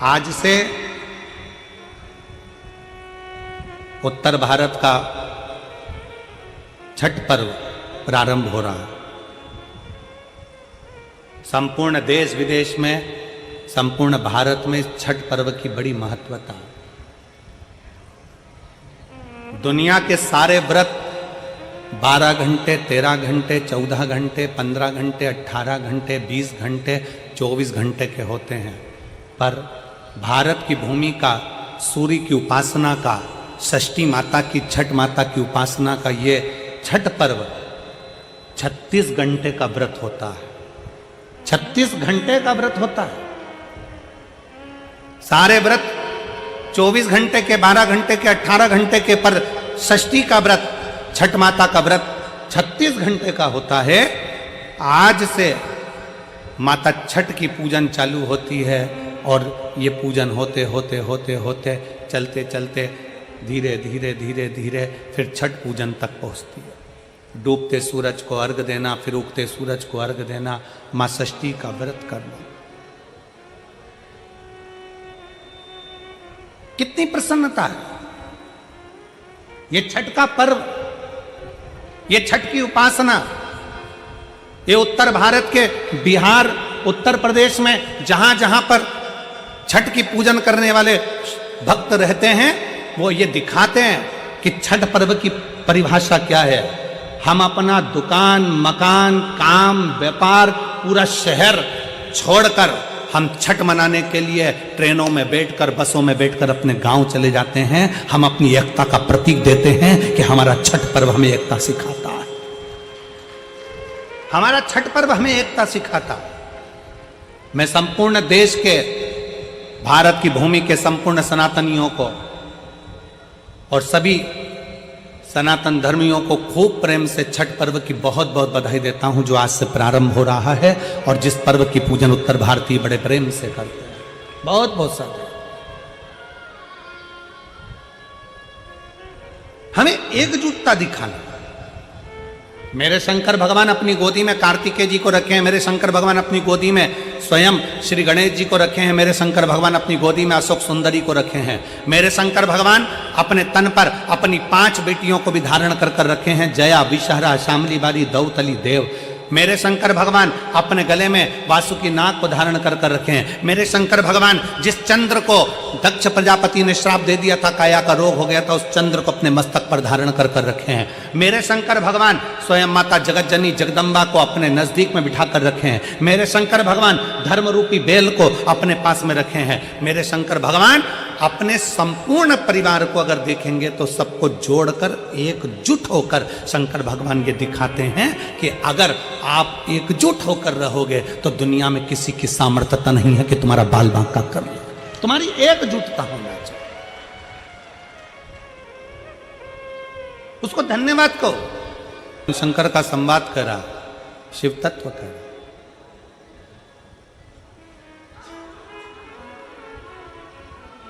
आज से उत्तर भारत का छठ पर्व प्रारंभ हो रहा है। संपूर्ण देश विदेश में, संपूर्ण भारत में छठ पर्व की बड़ी महत्वता है। दुनिया के सारे व्रत 12 घंटे, 13 घंटे, 14 घंटे, 15 घंटे, 18 घंटे, 20 घंटे, 24 घंटे के होते हैं, पर भारत की भूमि का, सूर्य की उपासना का, षष्ठी माता की, छठ माता की उपासना का ये छठ पर्व 36 घंटे का व्रत होता है। 36 घंटे का व्रत होता है। सारे व्रत 24 घंटे के, 12 घंटे के, 18 घंटे के, पर षष्ठी का व्रत, छठ माता का व्रत 36 घंटे का होता है। आज से माता छठ की पूजन चालू होती है और ये पूजन होते होते होते होते चलते चलते धीरे धीरे धीरे धीरे फिर छठ पूजन तक पहुंचती है। डूबते सूरज को अर्घ देना, फिर उगते सूरज को अर्घ देना, मां षष्ठी का व्रत करना। कितनी प्रसन्नता है। ये छठ का पर्व, ये छठ की उपासना, ये उत्तर भारत के बिहार, उत्तर प्रदेश में जहां जहां पर छठ की पूजन करने वाले भक्त रहते हैं, वो ये दिखाते हैं कि छठ पर्व की परिभाषा क्या है। हम अपना दुकान, मकान, काम, व्यापार, पूरा शहर छोड़कर हम छठ मनाने के लिए ट्रेनों में बैठकर, बसों में बैठकर अपने गांव चले जाते हैं। हम अपनी एकता का प्रतीक देते हैं कि हमारा छठ पर्व हमें एकता सिखाता है। हमारा छठ पर्व हमें एकता सिखाता है। मैं संपूर्ण देश के, भारत की भूमि के संपूर्ण सनातनियों को और सभी सनातन धर्मियों को खूब प्रेम से छठ पर्व की बहुत बहुत बधाई देता हूं, जो आज से प्रारंभ हो रहा है और जिस पर्व की पूजन उत्तर भारतीय बड़े प्रेम से करते हैं। बहुत बहुत सारे। हमें एकजुटता दिखाना। मेरे शंकर भगवान अपनी गोदी में कार्तिकेय जी को रखे हैं, मेरे शंकर भगवान अपनी गोदी में स्वयं श्री गणेश जी को रखे हैं, मेरे शंकर भगवान अपनी गोदी में अशोक सुंदरी को रखे हैं, मेरे शंकर भगवान अपने तन पर अपनी 5 बेटियों को भी धारण कर कर रखे हैं, जया, विषहरा, शामली बारी, दौतली, देव। मेरे शंकर भगवान अपने गले में वासुकी नाग को धारण कर कर रखे हैं। मेरे शंकर भगवान जिस चंद्र को दक्ष प्रजापति ने श्राप दे दिया था, काया का रोग हो गया था, उस चंद्र को अपने मस्तक पर धारण कर कर रखे हैं। मेरे शंकर भगवान स्वयं माता जगत जननी जगदम्बा को अपने नजदीक में बिठा कर रखे हैं। मेरे शंकर भगवान धर्म रूपी बेल को अपने पास में रखे हैं। मेरे शंकर भगवान अपने संपूर्ण परिवार को अगर देखेंगे तो सबको जोड़कर एकजुट होकर शंकर भगवान ये दिखाते हैं कि अगर आप एकजुट होकर रहोगे तो दुनिया में किसी की सामर्थ्यता नहीं है कि तुम्हारा बाल बांका कर ले। तुम्हारी एकजुटता होना चाहिए। उसको धन्यवाद कहो। शंकर का संवाद करा, शिव तत्व करा।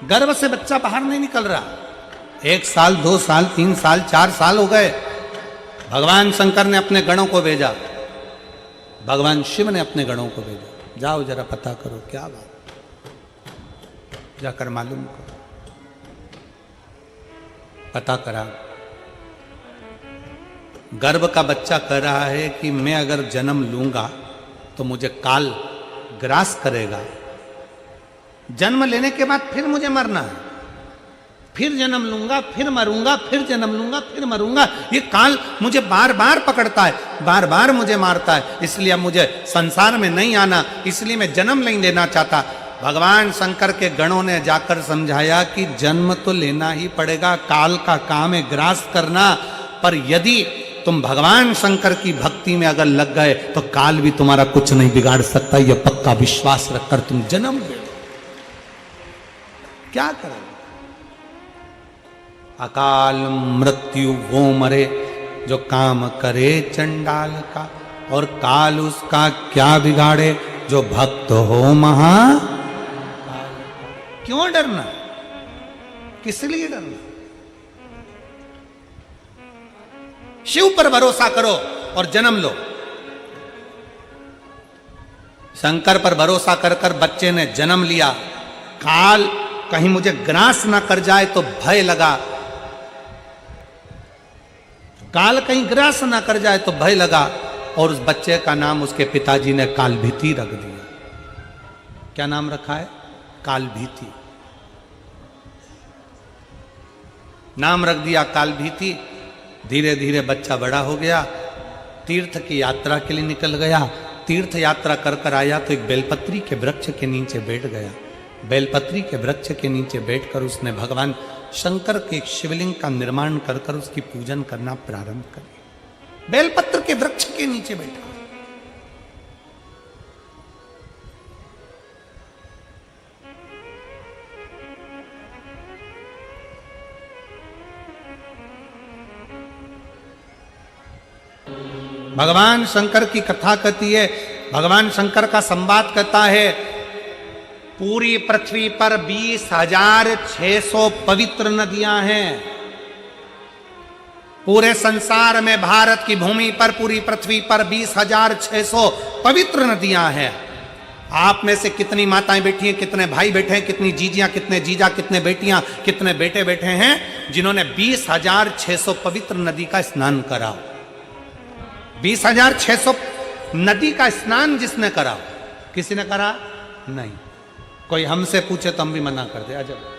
गर्भ से बच्चा बाहर नहीं निकल रहा। 1 साल, 2 साल, 3 साल, 4 साल हो गए। भगवान शंकर ने अपने गणों को भेजा, भगवान शिव ने अपने गणों को भेजा, जाओ जरा पता करो क्या बात, जाकर मालूम करो। पता करा, गर्भ का बच्चा कह रहा है कि मैं अगर जन्म लूंगा तो मुझे काल ग्रास करेगा। जन्म लेने के बाद फिर मुझे मरना है, फिर जन्म लूंगा, फिर मरूंगा, फिर जन्म लूंगा, फिर मरूंगा। ये काल मुझे बार बार पकड़ता है, बार बार मुझे मारता है। इसलिए अब मुझे संसार में नहीं आना, इसलिए मैं जन्म नहीं लेना चाहता। भगवान शंकर के गणों ने जाकर समझाया कि जन्म तो लेना ही पड़ेगा, काल का काम है ग्रास करना, पर यदि तुम भगवान शंकर की भक्ति में अगर लग गए तो काल भी तुम्हारा कुछ नहीं बिगाड़ सकता। यह पक्का विश्वास रखकर तुम जन्म ले। क्या करें? अकाल मृत्यु वो मरे जो काम करे चंडाल का, और काल उसका क्या बिगाड़े जो भक्त हो महा। क्यों डरना? किस लिए डरना? शिव पर भरोसा करो और जन्म लो। शंकर पर भरोसा कर कर बच्चे ने जन्म लिया, काल कहीं मुझे ग्रास ना कर जाए तो भय लगा, काल कहीं ग्रास ना कर जाए तो भय लगा, और उस बच्चे का नाम उसके पिताजी ने कालभीति रख दिया। क्या नाम रखा है? कालभीति। नाम रख दिया कालभीति। धीरे धीरे बच्चा बड़ा हो गया, तीर्थ की यात्रा के लिए निकल गया। तीर्थ यात्रा कर कर आया तो एक बेलपत्री के वृक्ष के नीचे बैठ गया। बेलपत्री के वृक्ष के नीचे बैठकर उसने भगवान शंकर के एक शिवलिंग का निर्माण कर कर उसकी पूजन करना प्रारंभ कर दिया। बेलपत्र के वृक्ष के नीचे बैठा। भगवान शंकर की कथा कहती है, भगवान शंकर का संवाद कहता है, पूरी पृथ्वी पर 20,600 पवित्र नदियां हैं। पूरे संसार में भारत की भूमि पर, पूरी पृथ्वी पर 20,600 पवित्र नदियां हैं। आप में से कितनी माताएं बैठी हैं, कितने भाई बैठे हैं, कितनी जीजियां, कितने जीजा, कितने बेटियां, कितने बेटे बैठे हैं जिन्होंने 20,600 पवित्र नदी का स्नान करा? 20,600 नदी का स्नान जिसने करा, किसी ने करा? नहीं। कोई हमसे पूछे तो हम भी मना कर दे। अजब।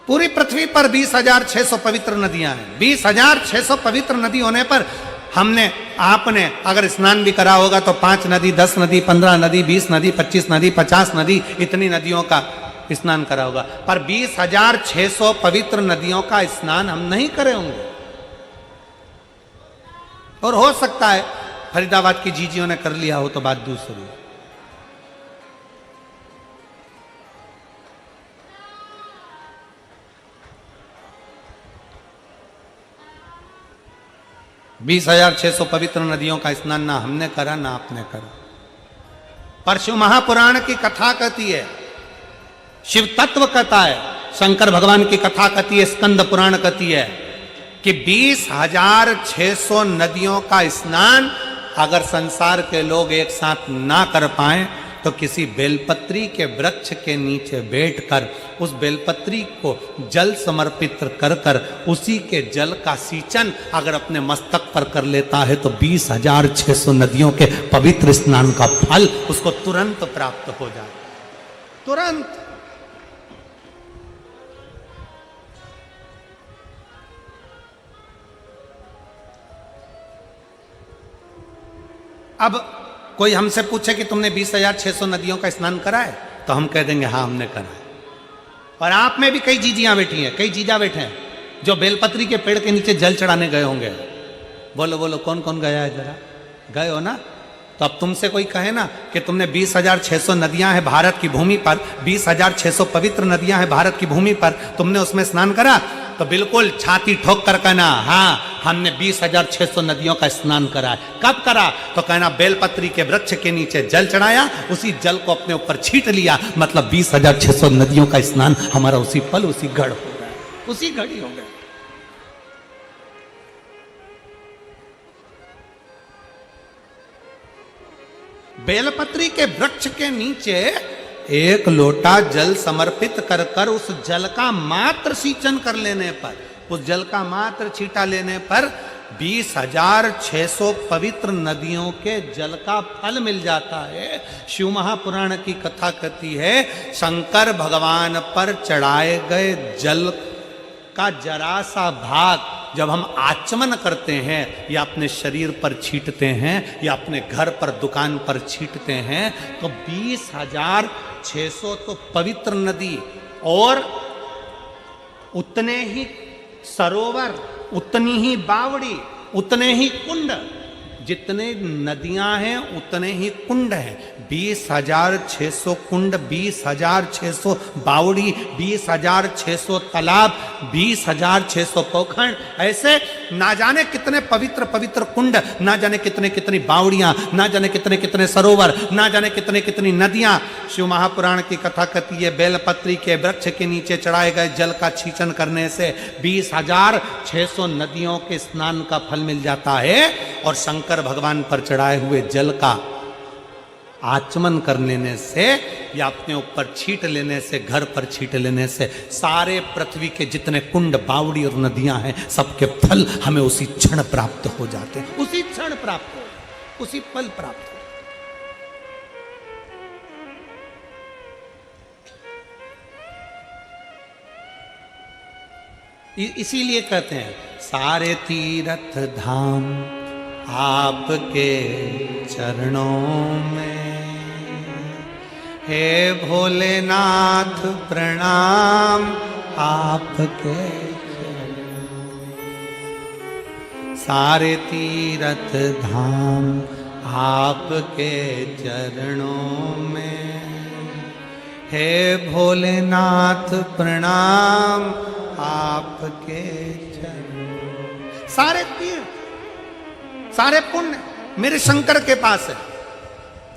पूरी पृथ्वी पर 20,600 पवित्र नदियां हैं। 20,600 पवित्र नदी होने पर हमने, आपने अगर स्नान भी करा होगा तो 5 नदी, 10 नदी, 15 नदी, 20 नदी, 25 नदी, 50 नदी, इतनी नदियों का स्नान करा होगा। पर 20,600 पवित्र नदियों का स्नान हम नहीं करे होंगे। और हो सकता है फरीदाबाद की जीजियों ने कर लिया हो तो बात दूसरी। बीस 20,600 पवित्र नदियों का स्नान ना हमने करा ना आपने करा। पर शिव महापुराण की कथा कहती है, शिव तत्व कहता है, शंकर भगवान की कथा कहती है, स्कंद पुराण कहती है कि 20,600 नदियों का स्नान अगर संसार के लोग एक साथ ना कर पाए तो किसी बेलपत्री के वृक्ष के नीचे बैठकर उस बेलपत्री को जल समर्पित कर कर उसी के जल का सींचन अगर अपने मस्तक पर कर लेता है तो 20,600 नदियों के पवित्र स्नान का फल उसको तुरंत प्राप्त हो जाए। तुरंत। अब कोई हमसे पूछे कि तुमने 20,600 नदियों का स्नान करा है तो हम कह देंगे हाँ हमने करा है। और आप में भी कई जीजियां बैठी हैं, कई जीजा बैठे हैं जो बेलपत्री के पेड़ के नीचे जल चढ़ाने गए होंगे। बोलो बोलो कौन कौन गया है? जरा गए हो ना? तो अब तुमसे कोई कहे ना कि तुमने 20,600 नदियां हैं भारत की भूमि पर, 20,600 पवित्र नदियां हैं भारत की भूमि पर, तुमने उसमें स्नान करा? तो बिल्कुल छाती ठोक कर कहना हाँ हमने 20,600 नदियों का स्नान करा है। कब करा? तो कहना बेलपत्री के वृक्ष के नीचे जल चढ़ाया, उसी जल को अपने ऊपर छींट लिया, मतलब 20,600 नदियों का स्नान हमारा उसी पल उसी घड़ हो गया, उसी घड़ी हो गया। बेलपत्री के वृक्ष के नीचे एक लोटा जल समर्पित कर कर उस जल का मात्र सींचन कर लेने पर, उस जल का मात्र छींटा लेने पर 20,600 पवित्र नदियों के जल का फल मिल जाता है। शिव महापुराण की कथा कहती है शंकर भगवान पर चढ़ाए गए जल का जरा सा भाग जब हम आचमन करते हैं या अपने शरीर पर छींटते हैं या अपने घर पर दुकान पर छींटते हैं तो 20,600 तो पवित्र नदी और उतने ही सरोवर, उतनी ही बावड़ी, उतने ही कुंड जितने नदियां हैं उतने ही कुंड हैं। 20,600 कुंड, 20,600 बावड़ी, 20,600 तालाब, 20,600 पोखर, ऐसे ना जाने कितने पवित्र पवित्र कुंड, ना जाने कितने कितनी बावड़ियां, ना जाने कितने कितने सरोवर, ना जाने कितने कितनी नदियां। शिव महापुराण की कथा कहती है बेलपत्री के वृक्ष के नीचे चढ़ाए गए जल का छींचन करने से 20,600 नदियों के स्नान का फल मिल जाता है, और शंकर भगवान पर चढ़ाए हुए जल का आचमन कर लेने से या अपने ऊपर छींट लेने से, घर पर छींट लेने से सारे पृथ्वी के जितने कुंड, बावड़ी और नदियां हैं सबके फल हमें उसी क्षण प्राप्त हो जाते हैं, उसी क्षण प्राप्त हो, उसी पल प्राप्त हो। इसीलिए कहते हैं सारे तीर्थ धाम आपके चरणों में, हे भोलेनाथ प्रणाम आपके चरणों। सारे तीर्थ धाम आपके चरणों में, हे भोलेनाथ प्रणाम आपके चरणों। सारे तीर्थ, सारे पुण्य मेरे शंकर के पास है।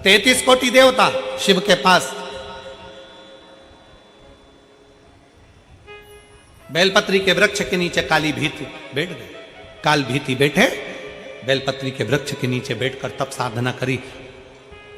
33 कोटि देवता शिव के पास। बेलपत्री के वृक्ष के नीचे काली भीति बैठ गए, काल भीति बैठे बेलपत्री के वृक्ष के नीचे बैठकर तप साधना करी।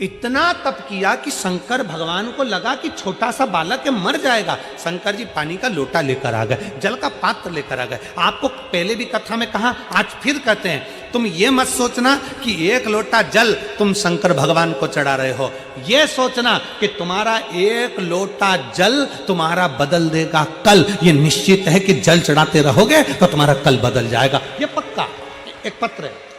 इतना तप किया कि शंकर भगवान को लगा कि छोटा सा बालक है, मर जाएगा। शंकर जी पानी का लोटा लेकर आ गए, जल का पात्र लेकर आ गए। आपको पहले भी कथा में कहा, आज फिर कहते हैं, तुम ये मत सोचना कि एक लोटा जल तुम शंकर भगवान को चढ़ा रहे हो। ये सोचना कि तुम्हारा एक लोटा जल तुम्हारा बदल देगा कल। ये निश्चित है कि जल चढ़ाते रहोगे तो तुम्हारा कल बदल जाएगा, ये पक्का। एक पत्र है,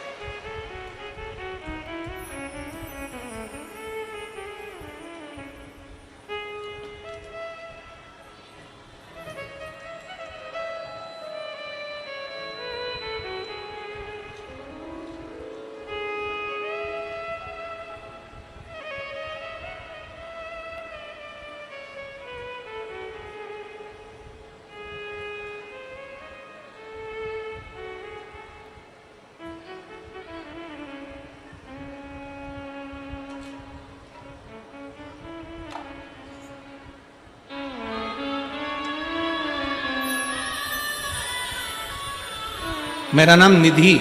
मेरा नाम निधि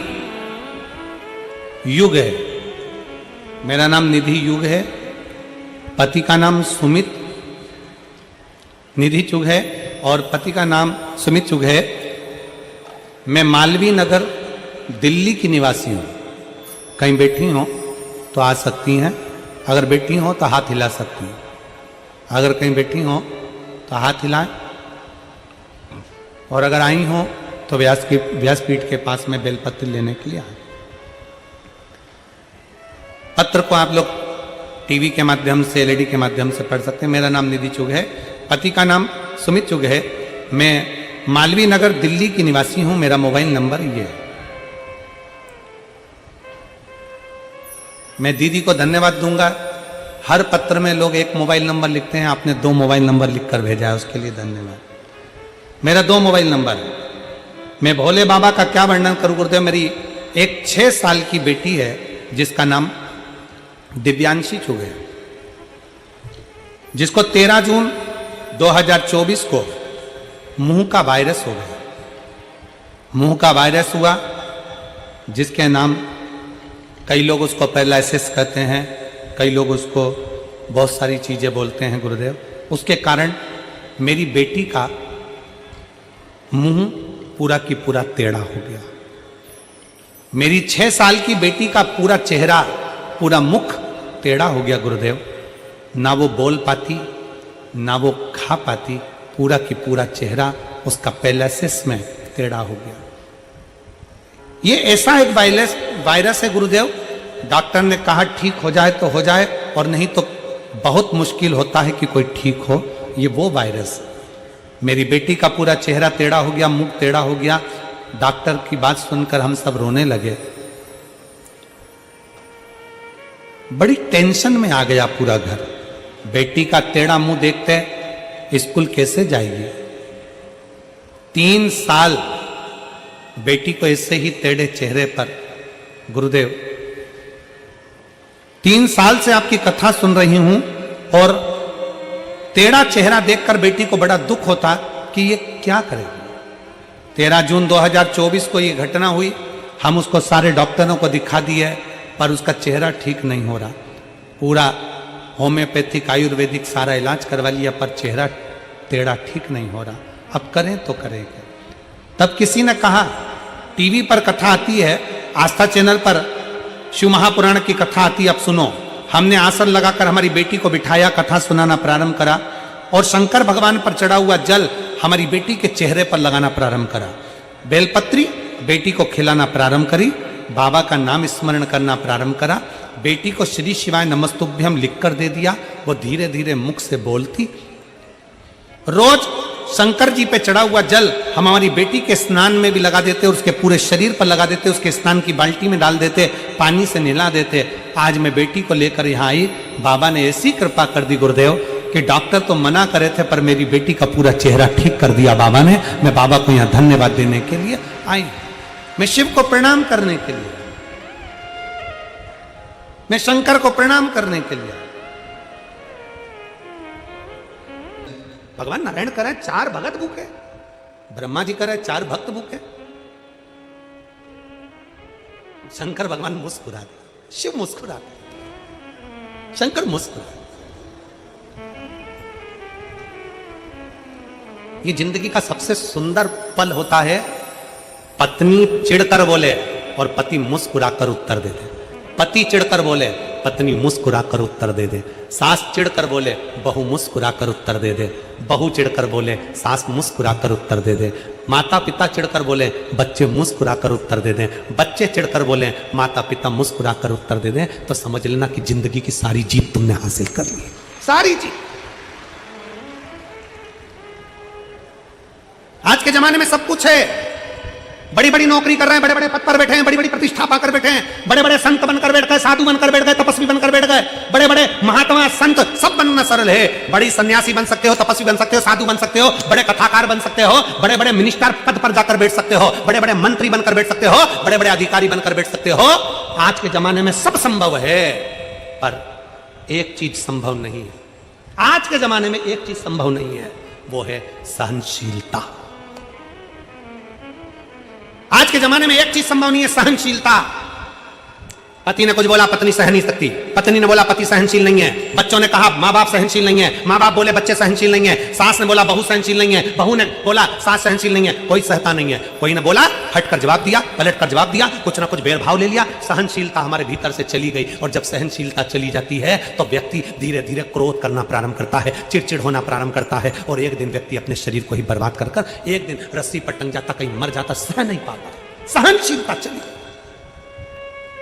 युग है। मेरा नाम निधि युग है। पति का नाम सुमित निधि चुग है और पति का नाम सुमित चुग है। मैं मालवीय नगर दिल्ली की निवासी हूँ। कहीं बैठी हो तो आ सकती हैं, अगर बैठी हो तो हाथ हिला सकती हैं। अगर कहीं बैठी हो तो हाथ हिलाएं, और अगर आई हो तो व्यासपीठ के पास में बेलपत्र लेने के लिए आए। पत्र को आप लोग टीवी के माध्यम से, एलईडी के माध्यम से पढ़ सकते हैं। मेरा नाम निधि चुग है, पति का नाम सुमित चुग है। मैं मालवीय नगर दिल्ली की निवासी हूं। मेरा मोबाइल नंबर ये है। मैं दीदी को धन्यवाद दूंगा। हर पत्र में लोग एक मोबाइल नंबर लिखते हैं, आपने 2 मोबाइल नंबर लिखकर भेजा है, उसके लिए धन्यवाद। मेरा 2 मोबाइल नंबर है। मैं भोले बाबा का क्या वर्णन करूं गुरुदेव। मेरी एक 6 साल की बेटी है जिसका नाम दिव्यांशी चुग है, जिसको 13 जून 2024 को मुंह का वायरस हो गया। मुंह का वायरस हुआ, जिसके नाम कई लोग उसको पैरालिसिस कहते हैं, कई लोग उसको बहुत सारी चीजें बोलते हैं गुरुदेव। उसके कारण मेरी बेटी का मुंह पूरा की पूरा टेढ़ा हो गया। मेरी 6 साल की बेटी का पूरा चेहरा, पूरा मुख टेढ़ा हो गया गुरुदेव। ना वो बोल पाती, ना वो खा पाती। पूरा की पूरा चेहरा उसका पैरालिसिस में टेढ़ा हो गया। ये ऐसा एक वायरस है गुरुदेव, डॉक्टर ने कहा ठीक हो जाए तो हो जाए, और नहीं तो बहुत मुश्किल होता है कि कोई ठीक हो। ये वो वायरस। मेरी बेटी का पूरा चेहरा टेढ़ा हो गया, मुख टेढ़ा हो गया। डॉक्टर की बात सुनकर हम सब रोने लगे। बड़ी टेंशन में आ गया पूरा घर। बेटी का टेढ़ा मुंह देखते स्कूल कैसे जाएगी। 3 साल बेटी को ऐसे ही टेढ़े चेहरे पर, गुरुदेव 3 साल से आपकी कथा सुन रही हूं और टेढ़ा चेहरा देखकर बेटी को बड़ा दुख होता कि ये क्या करेगी। 13 जून 2024 को ये घटना हुई। हम उसको सारे डॉक्टरों को दिखा दिए पर उसका चेहरा ठीक नहीं हो रहा। पूरा होम्योपैथिक आयुर्वेदिक सारा इलाज करवा लिया पर चेहरा टेढ़ा ठीक नहीं हो रहा। अब करें तो करें क्या। तब किसी ने कहा, टीवी पर कथा आती है, आस्था चैनल पर शिव महापुराण की कथा आती है, अब सुनो। हमने आसन लगाकर हमारी बेटी को बिठाया, कथा सुनाना प्रारंभ करा और शंकर भगवान पर चढ़ा हुआ जल हमारी बेटी के चेहरे पर लगाना प्रारंभ करा। बेलपत्री बेटी को खिलाना प्रारंभ करी, बाबा का नाम स्मरण करना प्रारंभ करा। बेटी को श्री शिवाय नमस्तुभ्यम लिखकर दे दिया। वो धीरे धीरे मुख से बोलती। रोज शंकर जी पे चढ़ा हुआ जल हम हमारी बेटी के स्नान में भी लगा देते, उसके पूरे शरीर पर लगा देते, उसके स्नान की बाल्टी में डाल देते, पानी से नहला देते। आज मैं बेटी को लेकर यहाँ आई, बाबा ने ऐसी कृपा कर दी गुरुदेव कि डॉक्टर तो मना करे थे पर मेरी बेटी का पूरा चेहरा ठीक कर दिया बाबा ने। मैं बाबा को यहाँ धन्यवाद देने के लिए आई, मैं शिव को प्रणाम करने के लिए, मैं शंकर को प्रणाम करने के लिए। भगवान नारायण करे 4 भगत भूखे, ब्रह्मा जी करे 4 भक्त भूखे। शंकर भगवान मुस्कुरा दे, शिव मुस्कुरा दे, शंकर मुस्कुरा। ये जिंदगी का सबसे सुंदर पल होता है, पत्नी चिढ़कर बोले और पति मुस्कुराकर उत्तर दे दे। पति चिढ़कर बोले, पत्नी मुस्कुराकर उत्तर दे दे। सास चिढ़कर बोले, बहू मुस्कुराकर उत्तर दे दे। बहू चिढ़कर बोले, सास मुस्कुराकर उत्तर दे दे। माता पिता चिढ़कर बोले, बच्चे मुस्कुराकर उत्तर दे दें। बच्चे चिढ़कर बोले, माता पिता मुस्कुराकर उत्तर दे दें। तो समझ लेना कि जिंदगी की सारी जीत तुमने हासिल कर ली, सारी जीत। आज के जमाने में सब कुछ है, बड़ी बड़ी नौकरी कर रहे हैं, बड़े बड़े पद पर बैठे हैं, बड़ी बड़ी प्रतिष्ठा पाकर बैठे हैं, बड़े बड़े संत बनकर बैठ गए, साधु बनकर बैठ गए, तपस्वी बनकर बैठ गए, बड़े बड़े महात्मा संत सब बनना सरल है। बड़ी सन्यासी बन सकते हो, तपस्वी बन सकते हो, साधु बन सकते हो, बड़े कथाकार बन सकते हो, बड़े बड़े मिनिस्टर पद पर जाकर बैठ सकते हो, बड़े बड़े मंत्री बनकर बैठ सकते हो, बड़े बड़े अधिकारी बनकर बैठ सकते हो। आज के जमाने में सब संभव है पर एक चीज संभव नहीं है। आज के जमाने में एक चीज संभव नहीं है, वो है सहनशीलता। आज के जमाने में एक चीज संभव नहीं है, सहनशीलता। पति ने कुछ बोला, पत्नी सह नहीं सकती। पत्नी ने बोला, पति सहनशील नहीं है। बच्चों ने कहा, माँ बाप सहनशील नहीं है। माँ बाप बोले, बच्चे सहनशील नहीं है। सास ने बोला, बहू सहनशील नहीं है। बहू ने बोला, सास सहनशील नहीं है। कोई सहता नहीं है। कोई ने बोला, हटकर जवाब दिया, पलटकर जवाब दिया, कुछ ना कुछ भेदभाव ले लिया। सहनशीलता हमारे भीतर से चली गई और जब सहनशीलता चली जाती है तो व्यक्ति धीरे धीरे क्रोध करना प्रारंभ करता है, चिड़चिड़ होना प्रारंभ करता है और एक दिन व्यक्ति अपने शरीर को ही बर्बाद कर कर एक दिन रस्सी पर टंग जाता, कहीं मर जाता, सह नहीं पाता। सहनशीलता चली।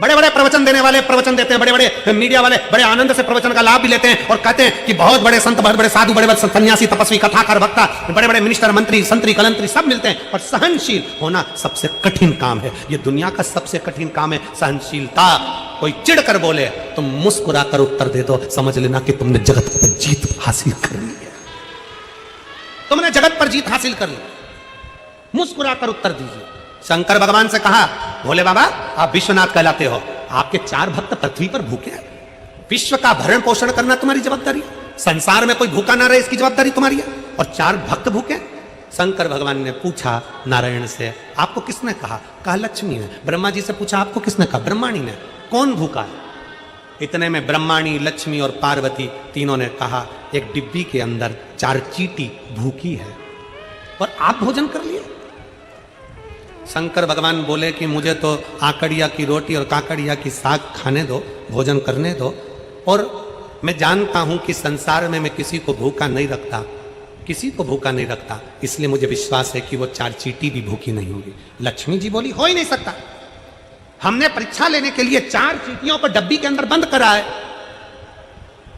बड़े बड़े प्रवचन देने वाले प्रवचन देते हैं, बड़े बड़े मीडिया वाले बड़े आनंद से प्रवचन का लाभ भी लेते हैं और कहते हैं कि बहुत बड़े संत, बहुत बड़े साधु, बड़े बड़े सन्यासी, तपस्वी, कथाकार, वक्ता, बड़े बड़े मिनिस्टर, मंत्री, संतरी, कलंतरी सब मिलते हैं। और सहनशील होना सबसे कठिन काम है। ये दुनिया का सबसे कठिन काम है, सहनशीलता। कोई चिढ़ कर बोले तुम मुस्कुरा कर उत्तर दे दो, समझ लेना कि तुमने जगत पर जीत हासिल कर ली है। तुमने जगत पर जीत हासिल कर ली। मुस्कुरा कर उत्तर दीजिए। शंकर भगवान से कहा, भोले बाबा आप विश्वनाथ कहलाते हो, आपके 4 भक्त पृथ्वी पर भूखे हैं, विश्व का भरण पोषण करना तुम्हारी जवाबदारी है, संसार में कोई भूखा ना रहे इसकी जवाबदारी तुम्हारी है, और 4 भक्त भूखे। शंकर भगवान ने पूछा नारायण से, आपको किसने कहा? कहा लक्ष्मी ने। ब्रह्मा जी से पूछा, आपको किसने कहा? ब्रह्माणी ने। कौन भूखा है? इतने में ब्रह्माणी, लक्ष्मी और पार्वती तीनों ने कहा, एक डिब्बी के अंदर 4 चींटी भूखी है और आप भोजन कर लिए। शंकर भगवान बोले कि मुझे तो आकड़िया की रोटी और काकड़िया की साग खाने दो, भोजन करने दो, और मैं जानता हूं कि संसार में मैं किसी को भूखा नहीं रखता, किसी को भूखा नहीं रखता, इसलिए मुझे विश्वास है कि वो 4 चींटी भी भूखी नहीं होगी। लक्ष्मी जी बोली, हो ही नहीं सकता, हमने परीक्षा लेने के लिए 4 चींटियों को डब्बी के अंदर बंद करा है।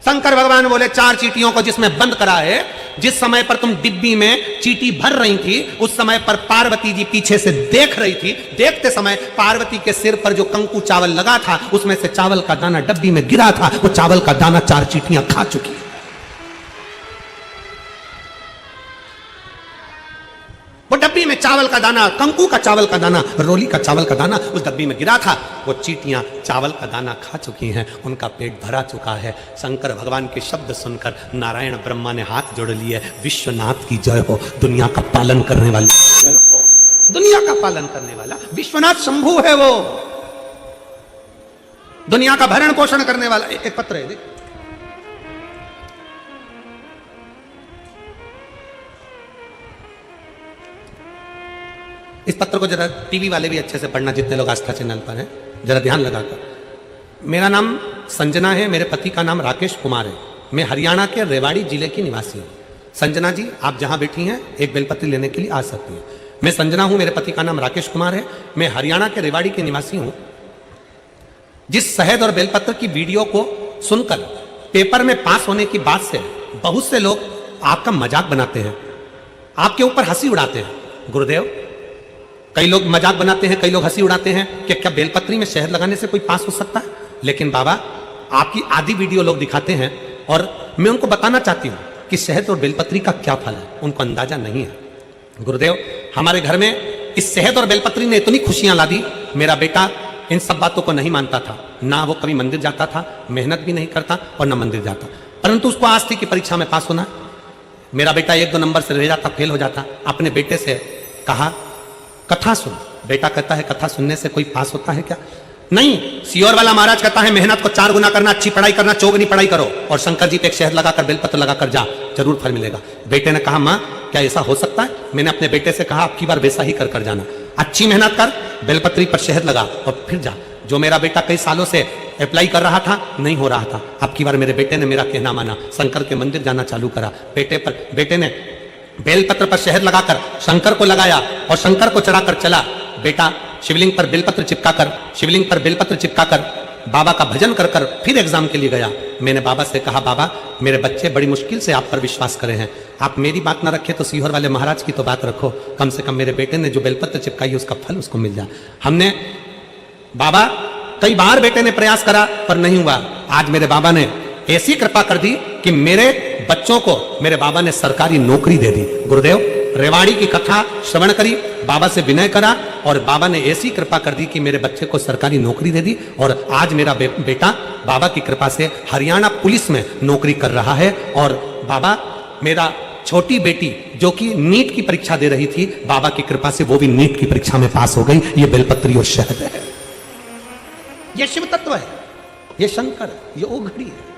शंकर भगवान बोले, 4 चींटियों को जिसमें बंद करा है जिस समय पर तुम डिब्बी में चीटी भर रही थी, उस समय पर पार्वती जी पीछे से देख रही थी। देखते समय पार्वती के सिर पर जो कंकु चावल लगा था, उसमें से चावल का दाना डब्बी में गिरा था। वो चावल का दाना 4 चींटियां खा चुकी। वो डब्बी में चावल का दाना, कंकु का चावल का दाना, रोली का चावल का दाना उस डब्बी में गिरा था। वो चींटियां चावल का दाना खा चुकी हैं, उनका पेट भरा चुका है। शंकर भगवान के शब्द सुनकर नारायण ब्रह्मा ने हाथ जोड़ लिए। विश्वनाथ की जय हो, दुनिया का पालन करने वाली जय हो, दुनिया का पालन करने वाला विश्वनाथ शंभु है। वो दुनिया का भरण पोषण करने वाला। एक पत्र है, देख। इस पत्र को जरा टीवी वाले भी अच्छे से पढ़ना, जितने लोग आस्था चैनल पर हैं, जरा ध्यान लगाकर। मेरा नाम संजना है, मेरे पति का नाम राकेश कुमार है। मैं हरियाणा के रेवाड़ी जिले की निवासी हूँ। संजना जी, आप जहाँ बैठी हैं एक बेलपत्री लेने के लिए आ सकती हैं। मैं संजना हूँ, मेरे पति का नाम राकेश कुमार है। मैं हरियाणा के रेवाड़ी के निवासी हूँ। जिस शहद और बेलपत्र की वीडियो को सुनकर पेपर में पास होने की बात से बहुत से लोग आपका मजाक बनाते हैं, आपके ऊपर हंसी उड़ाते हैं। गुरुदेव, कई लोग मजाक बनाते हैं, कई लोग हंसी उड़ाते हैं कि क्या बेलपत्री में शहद लगाने से कोई पास हो सकता है। लेकिन बाबा, आपकी आधी वीडियो लोग दिखाते हैं और मैं उनको बताना चाहती हूं कि शहद और बेलपत्री का क्या फल है, उनको अंदाजा नहीं है। गुरुदेव, हमारे घर में इस शहद और बेलपत्री ने इतनी खुशियां ला दी। मेरा बेटा इन सब बातों को नहीं मानता था, ना वो कभी मंदिर जाता था, मेहनत भी नहीं करता और ना मंदिर जाता, परंतु उसको आज थी कि परीक्षा में पास होना। मेरा बेटा 1-2 नंबर से रह जाता, फेल हो जाता। अपने बेटे से कहा कथा सुन। बेटा कहता है कथा सुनने से कोई पास होता है क्या? नहीं। सियोर वाला महाराज कहता है मेहनत को 4 गुना करना, अच्छी पढ़ाई करना, चौगुनी पढ़ाई करो और शंकर जी पे एक शहद लगाकर बेलपत्र लगाकर जा, जरूर फल मिलेगा। बेटे ने कहा माँ, क्या ऐसा हो सकता है? मैंने अपने बेटे से कहा अब की बार वैसा ही कर जाना, अच्छी मेहनत कर, बेलपत्री पर शहद लगा और फिर जा। जो मेरा बेटा कई सालों से अप्लाई कर रहा था, नहीं हो रहा था, अब की बार मेरे बेटे ने मेरा कहना माना, शंकर के मंदिर जाना चालू करा। बेटे ने बेलपत्र पर शहद लगाकर शंकर को लगाया और शंकर को चढ़ाकर चला। बेटा शिवलिंग पर बेलपत्र चिपकाकर बाबा का भजन कर कर फिर एग्जाम के लिए गया। मैंने बाबा से कहा बाबा, मेरे बच्चे बड़ी मुश्किल से आप पर विश्वास करे हैं, आप मेरी बात ना रखे तो सीहोर वाले महाराज की तो बात रखो, कम से कम मेरे बेटे ने जो बेलपत्र चिपकाई उसका फल उसको मिल जाए। हमने बाबा कई बार बेटे ने प्रयास करा पर नहीं हुआ। आज मेरे बाबा ने ऐसी कृपा कर दी कि मेरे बच्चों को मेरे बाबा ने सरकारी नौकरी दे दी। गुरुदेव, रेवाड़ी की कथा श्रवण करी, बाबा से विनय करा और बाबा ने ऐसी कृपा कर दी कि मेरे बच्चे को सरकारी नौकरी दे दी और आज मेरा बेटा बाबा की कृपा से हरियाणा पुलिस में नौकरी कर रहा है। और बाबा, मेरा छोटी बेटी जो कि नीट की परीक्षा दे रही थी, बाबा की कृपा से वो भी नीट की परीक्षा में पास हो गई। ये बेलपत्री और शहद है, ये शिव तत्व है, ये शंकर, ये ओघड़ी है।